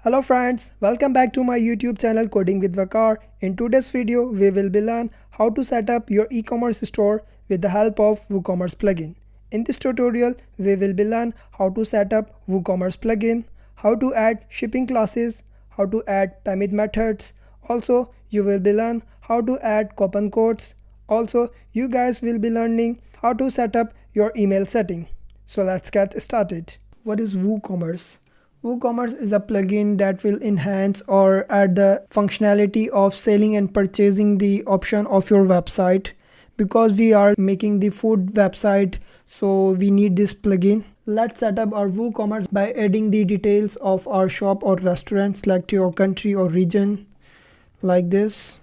Hello friends, welcome back to my YouTube channel Coding with Vakar. In today's video, we will be learn how to set up your e-commerce store with the help of Woocommerce plugin. In this tutorial, we will be learn how to set up Woocommerce plugin, how to add shipping classes, how to add payment methods. Also, you will be learn how to add coupon codes. Also, you guys will be learning how to set up your email setting. So let's get started. What is Woocommerce? WooCommerce is a plugin that will enhance or add the functionality of selling and purchasing the option of your website. Because we are making the food website, so we need this plugin. Let's set up our WooCommerce by adding the details of our shop or restaurant. Select your country or region like this.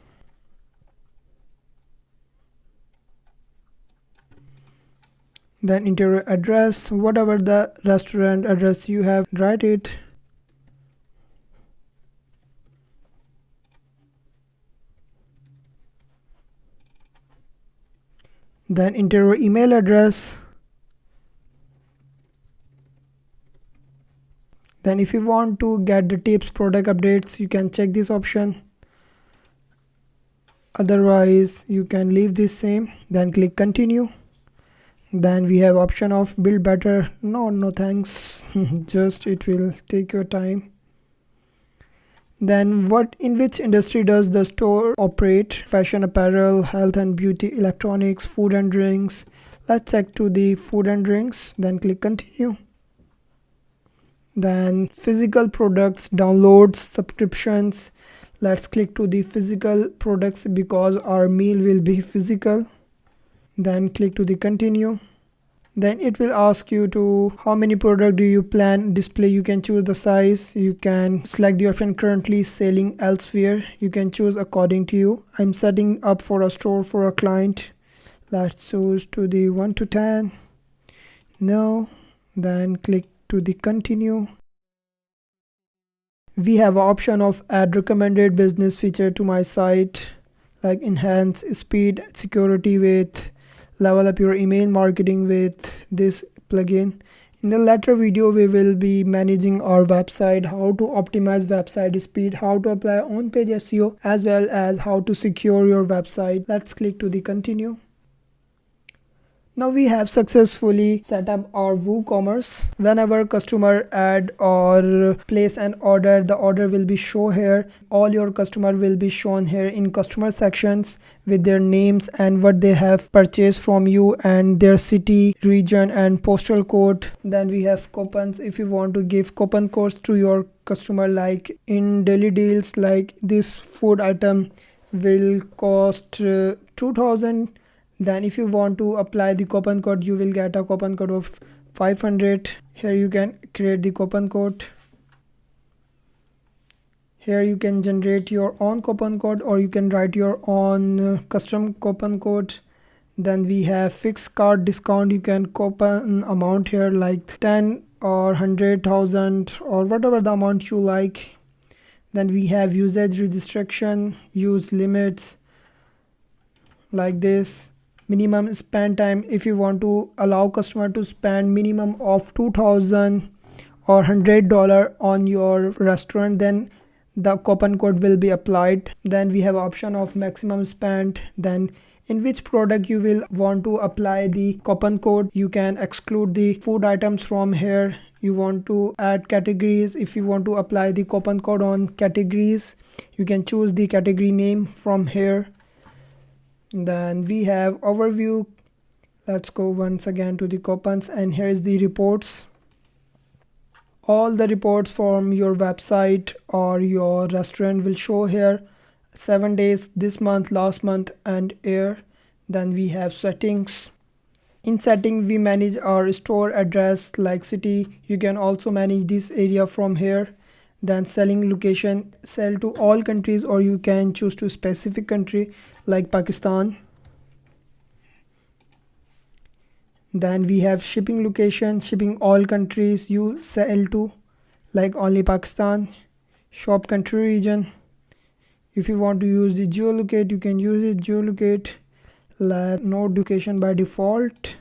Then enter your address, whatever the restaurant address you have, write it. Then enter your email address. Then if you want to get the tips, product updates, you can check this option. Otherwise, you can leave this same. Then click continue. Then we have option of build better. No thanks. Just it will take your time. Then in which industry does the store operate? Fashion, apparel, health and beauty, electronics, food and drinks. Let's check to the food and drinks. Then click continue. Then physical products, downloads, subscriptions. Let's click to the physical products because our meal will be physical. Then click to the continue. Then it will ask you to how many product do you plan display. You can choose the size. You can select the option currently selling elsewhere. You can choose according to you. I'm setting up for a store for a client. Let's choose to the 1 to 10. No. Then click to the continue. We have an option of add recommended business feature to my site, like enhance speed, security with level up your email marketing with this plugin. In the later video, we will be managing our website, how to optimize website speed, how to apply on-page SEO, as well as how to secure your website. Let's click to the continue. Now we have successfully set up our WooCommerce. Whenever customer add or place an order, the order will be shown here. All your customer will be shown here in customer sections with their names and what they have purchased from you and their city, region and postal code. Then we have coupons. If you want to give coupon codes to your customer, like in daily deals, like this food item will cost 2000. Then if you want to apply the coupon code, you will get a coupon code of 500. Here you can create the coupon code. Here you can generate your own coupon code or you can write your own custom coupon code. Then we have fixed card discount. You can coupon amount here like 10 or 100,000 or whatever the amount you like. Then we have usage restriction, use limits like this. Minimum spend time. If you want to allow customer to spend minimum of $2,000 or $100 on your restaurant, then the coupon code will be applied. Then we have option of maximum spend. Then in which product you will want to apply the coupon code. You can exclude the food items from here. You want to add categories. If you want to apply the coupon code on categories, you can choose the category name from here. Then we have overview. Let's go once again to the coupons, and here is the reports. All the reports from your website or your restaurant will show here. 7 days, this month, last month and year. Then we have settings. In setting, we manage our store address like city. You can also manage this area from here. Then selling location, sell to all countries or you can choose to specific country like Pakistan. Then we have shipping location, shipping all countries you sell to, like only Pakistan. Shop country region. If you want to use the geolocate, you can use it geolocate. No location by default.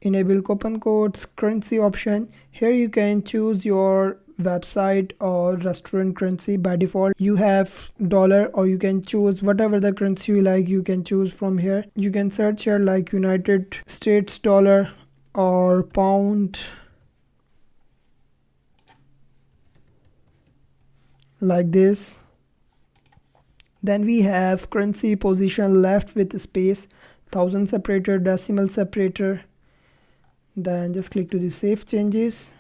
Enable coupon codes, currency option. Here you can choose your website or restaurant currency. By default you have dollar, or you can choose whatever the currency you like. You can choose from here. You can search here like United States dollar or pound, like this. Then we have currency position left with space, thousand separator, decimal separator. Then just click to the save changes.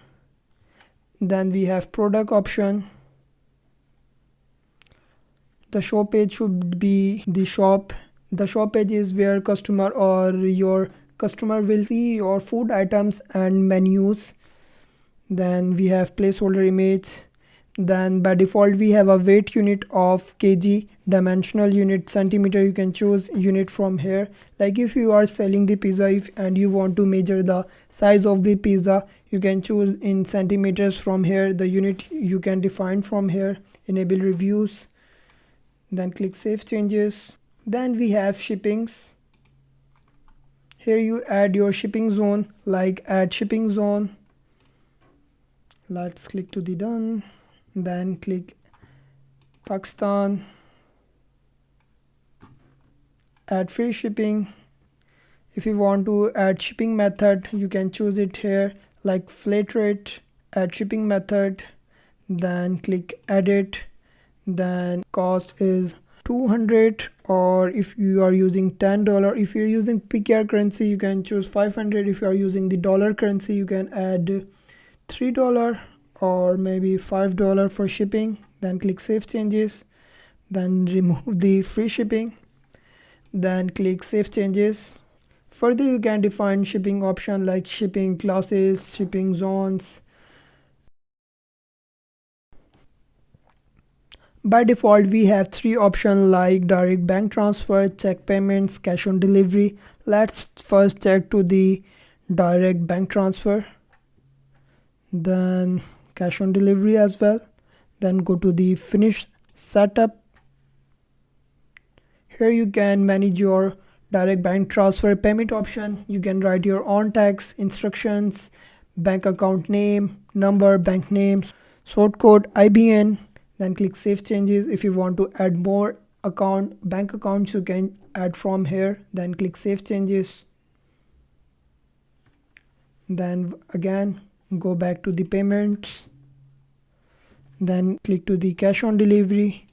Then we have product option. The shop page should be the shop. The shop page is where customer or your customer will see your food items and menus. Then we have placeholder image. Then by default we have a weight unit of kg, dimensional unit centimeter. You can choose unit from here. Like if you are selling the pizza and you want to measure the size of the pizza, you can choose in centimeters from here. The unit you can define from here. Enable reviews. Then click save changes. Then we have shippings. Here you add your shipping zone, like add shipping zone. Let's click to the done. Then click Pakistan, add free shipping. If you want to add shipping method, you can choose it here, like flat rate, add shipping method. Then click edit. Then cost is 200, or if you are using $10, if you're using PKR currency you can choose 500. If you are using the dollar currency you can add $3 or maybe $5 for shipping. Then click save changes. Then remove the free shipping. Then click save changes. Further you can define shipping option like shipping classes, shipping zones. By default we have three options like direct bank transfer, check payments, cash on delivery. Let's first check to the direct bank transfer, then cash on delivery as well. Then go to the finish setup. Here you can manage your direct bank transfer payment option. You can write your own tax instructions, bank account name, number, bank names, sort code, IBN. Then click save changes. If you want to add more bank accounts you can add from here. Then click save changes. Then again go back to the payments. Then click to the cash on delivery.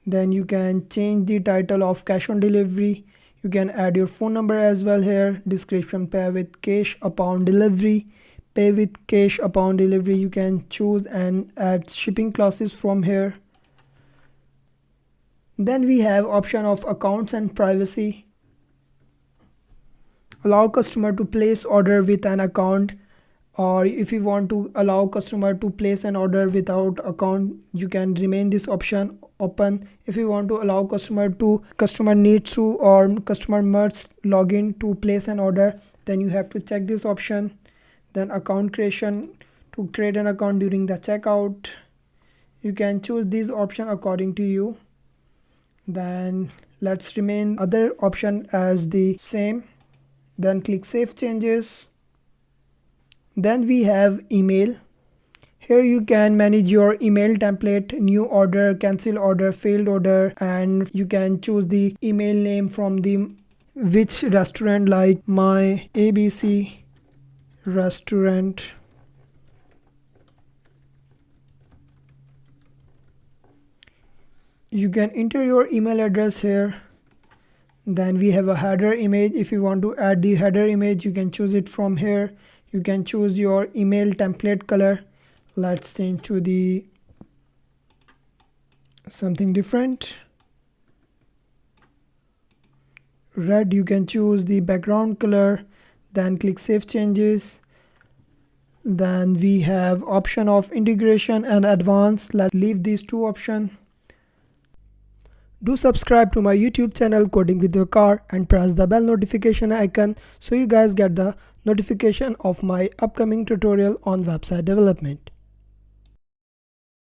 Then you can change the title of cash on delivery. You can add your phone number as well here. Description: pay with cash upon delivery. Pay with cash upon delivery. You can choose and add shipping classes from here. Then we have option of accounts and privacy. Allow customer to place order with an account, or if you want to allow customer to place an order without account, you can remain this option open. If you want to allow customer needs to or customer must log in to place an order, then you have to check this option. Then account creation, to create an account during the checkout, you can choose this option according to you. Then let's remain other option as the same. Then click save changes. Then we have email. Here you can manage your email template, new order, cancel order, failed order, and you can choose the email name from the which restaurant, like my ABC restaurant. You can enter your email address here. Then we have a header image. If you want to add the header image, you can choose it from here. You can choose your email template color. Let's change to the something different, red. You can choose the background color. Then click save changes. Then we have option of integration and advanced. Let's leave these two options. Do subscribe to my YouTube channel Coding with Your Car and press the bell notification icon so you guys get the notification of my upcoming tutorial on website development.